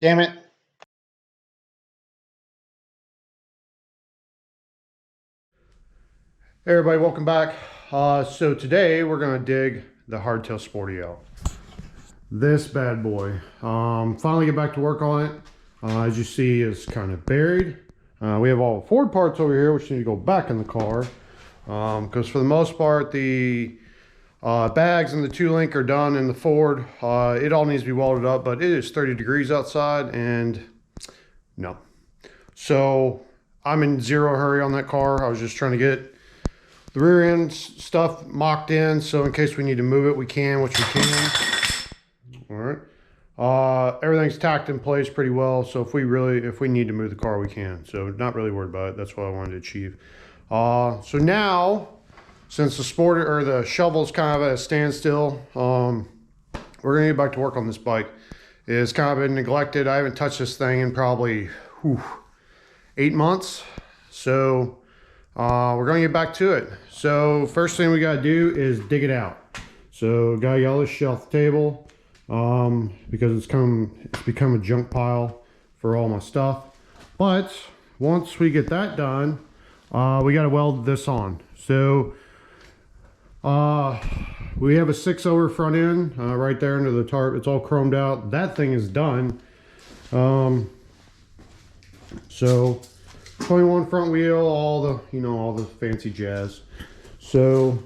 Damn it. Hey everybody, welcome back. So today we're gonna dig the hardtail Sporty out. This bad boy. Finally get back to work on it. As you see, it's kind of buried. We have all the Ford parts over here, which need to go back in the car. Because for the most part, the bags and the 2-link are done in the Ford. It all needs to be welded up, but it is 30 degrees outside and no. So I'm in zero hurry on that car. I was just trying to get the rear end stuff mocked in, so in case we need to move it, we can, which we can. All right. Everything's tacked in place pretty well, so if we need to move the car, we can. So not really worried about it. That's what I wanted to achieve. So now, since the the shovel's kind of at a standstill, we're gonna get back to work on this bike. It's kind of been neglected. I haven't touched this thing in probably 8 months. So we're gonna get back to it. So first thing we gotta do is dig it out. So gotta get all this shit off the table because it's become a junk pile for all my stuff. But once we get that done, we gotta weld this on. So we have a 6/0 front end right there under the tarp. It's all chromed out. That thing is done. So 21 front wheel, all the fancy jazz. So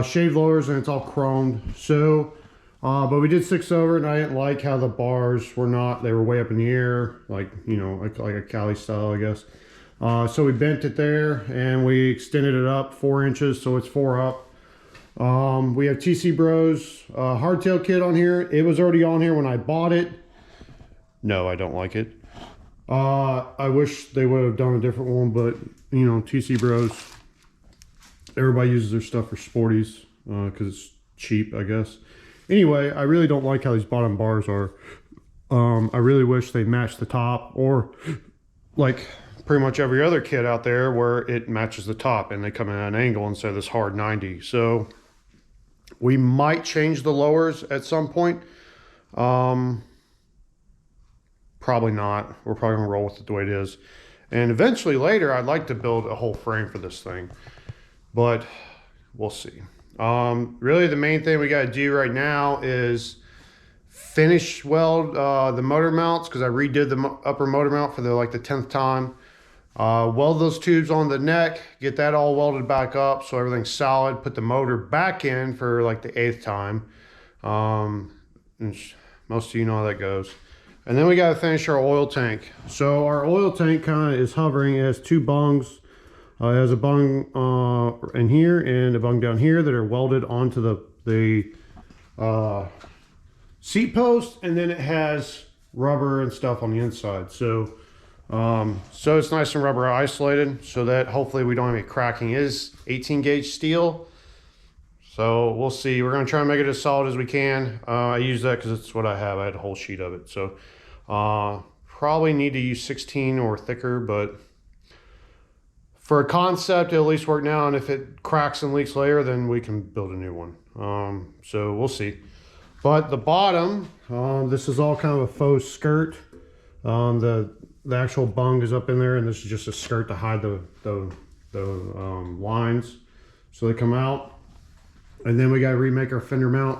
shaved lowers, and it's all chromed. So but we did 6/0, and I didn't like how the bars were they were way up in the air, like like a Cali style, I guess. So we bent it there and we extended it up 4 inches, so it's 4 up. We have TC Bros hardtail kit on here. It was already on here when I bought it. No, I don't like it. I wish they would have done a different one, but TC Bros, everybody uses their stuff for sporties because it's cheap, I guess. Anyway, I really don't like how these bottom bars are. I really wish they matched the top, or like pretty much every other kit out there where it matches the top and they come in at an angle instead of this hard 90. So we might change the lowers at some point. Probably not. We're probably gonna roll with it the way it is. And eventually later, I'd like to build a whole frame for this thing, but we'll see. Really the main thing we gotta do right now is finish weld the motor mounts, because I redid the upper motor mount for the 10th time. Weld those tubes on the neck, get that all welded back up so everything's solid, put the motor back in for like the 8th time. And most of you know how that goes. And then we got to finish our oil tank. So our oil tank kind of is hovering. It has 2 bungs. It has a bung in here and a bung down here that are welded onto the seat post, and then it has rubber and stuff on the inside. So so it's nice and rubber isolated, so that hopefully we don't have any cracking. It is 18 gauge steel. So we'll see. We're going to try and make it as solid as we can. I use that because it's what I have. I had a whole sheet of it. So probably need to use 16 or thicker, but for a concept, it'll at least work now. And if it cracks and leaks later, then we can build a new one. So we'll see. But the bottom, this is all kind of a faux skirt. The actual bung is up in there, and this is just a skirt to hide the lines so they come out. And then we got to remake our fender mount.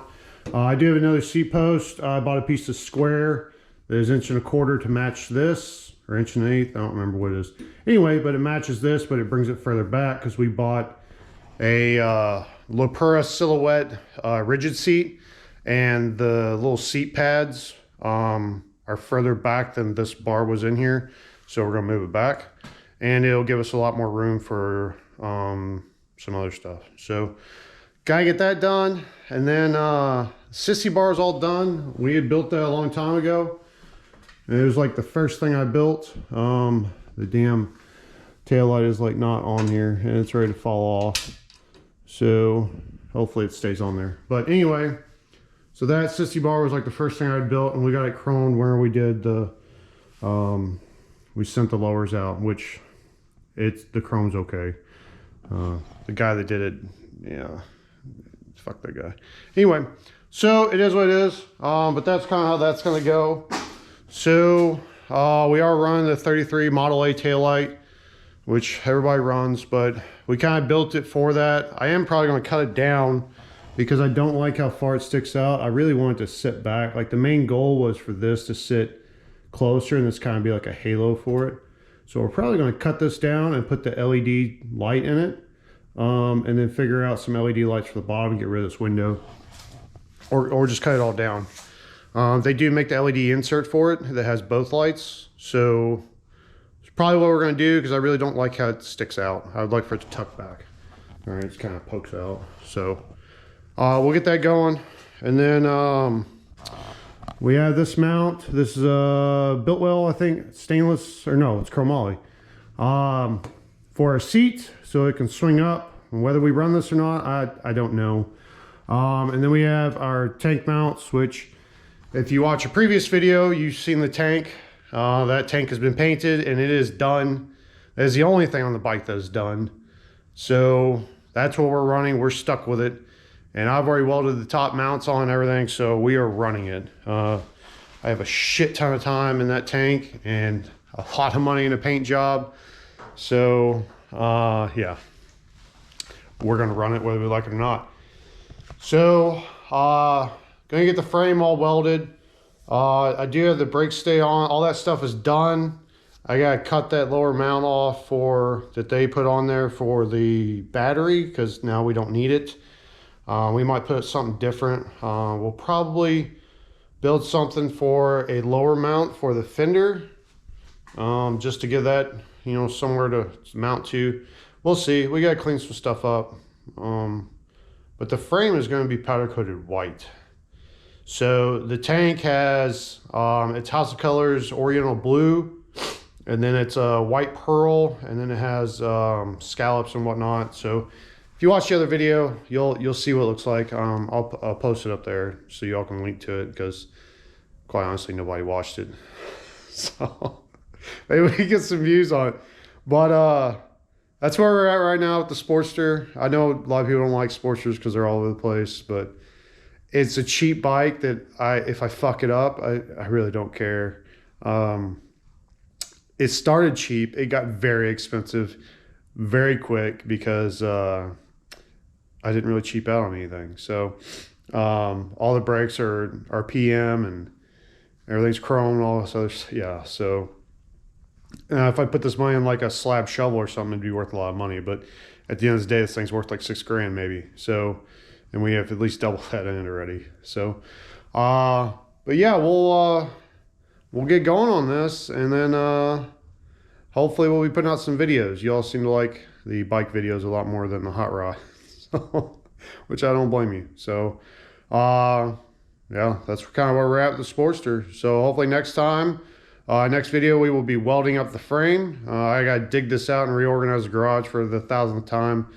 I do have another seat post. I bought a piece of square that is 1.25 inches to match this, or 1.8 inches. I don't remember what it is. Anyway, but it matches this, but it brings it further back because we bought a Lopura Silhouette rigid seat, and the little seat pads are further back than this bar was in here. So we're gonna move it back, and it'll give us a lot more room for some other stuff. So gotta get that done. And then sissy bar is all done. We had built that a long time ago. And it was like the first thing I built. The damn taillight is like not on here, and it's ready to fall off. So hopefully it stays on there. But anyway, so that sissy bar was like the first thing I built, and we got it chromed where we did the we sent the lowers out, which the chrome's okay. The guy that did it, yeah, fuck that guy. Anyway, so it is what it is. But that's kind of how that's gonna go. So we are running the 33 Model A taillight, which everybody runs, but we kind of built it for that. I am probably going to cut it down because I don't like how far it sticks out. I really want it to sit back. Like the main goal was for this to sit closer and this kind of be like a halo for it. So we're probably going to cut this down and put the LED light in it, and then figure out some LED lights for the bottom and get rid of this window, or just cut it all down. They do make the LED insert for it that has both lights, so it's probably what we're going to do because I really don't like how it sticks out. I would like for it to tuck back. All right, it kind of pokes out. So we'll get that going, and then we have this mount. This is Biltwell, I think, stainless, or no, it's chromoly, for a seat so it can swing up. And whether we run this or not, I don't know. And then we have our tank mounts, which if you watch a previous video, you've seen the tank. That tank has been painted and it is done. That is the only thing on the bike that is done. So that's what we're running. We're stuck with it. And I've already welded the top mounts on and everything, so we are running it. I have a shit ton of time in that tank and a lot of money in a paint job. So yeah, we're gonna run it whether we like it or not. So gonna get the frame all welded. I do have the brakes stay on. All that stuff is done. I gotta cut that lower mount off that they put on there for the battery because now we don't need it. We might put something different. We'll probably build something for a lower mount for the fender, just to give that, you know, somewhere to mount to. We'll see. We gotta clean some stuff up. But the frame is going to be powder coated white. So the tank has its House of Colors Oriental blue, and then it's a white pearl, and then it has scallops and whatnot. So if you watch the other video, you'll see what it looks like. I'll post it up there so y'all can link to it because quite honestly nobody watched it. So maybe we can get some views on it. But that's where we're at right now with the Sportster. I know a lot of people don't like Sportsters because they're all over the place, but it's a cheap bike that if I fuck it up, I really don't care. It started cheap. It got very expensive very quick because I didn't really cheap out on anything. So all the brakes are PM and everything's chrome and all this other stuff. Yeah, so if I put this money in like a slab shovel or something, it'd be worth a lot of money. But at the end of the day, this thing's worth like $6 grand maybe. So, and we have at least double that in it already. So, but yeah, we'll get going on this, and then hopefully we'll be putting out some videos. You all seem to like the bike videos a lot more than the hot rod, so, which I don't blame you. So, yeah, that's kind of where we're at with the Sportster. So hopefully next time. Next video, we will be welding up the frame. I got to dig this out and reorganize the garage for the 1000th time.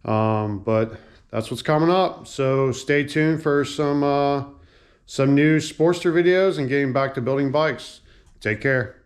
But that's what's coming up. So stay tuned for some new Sportster videos and getting back to building bikes. Take care.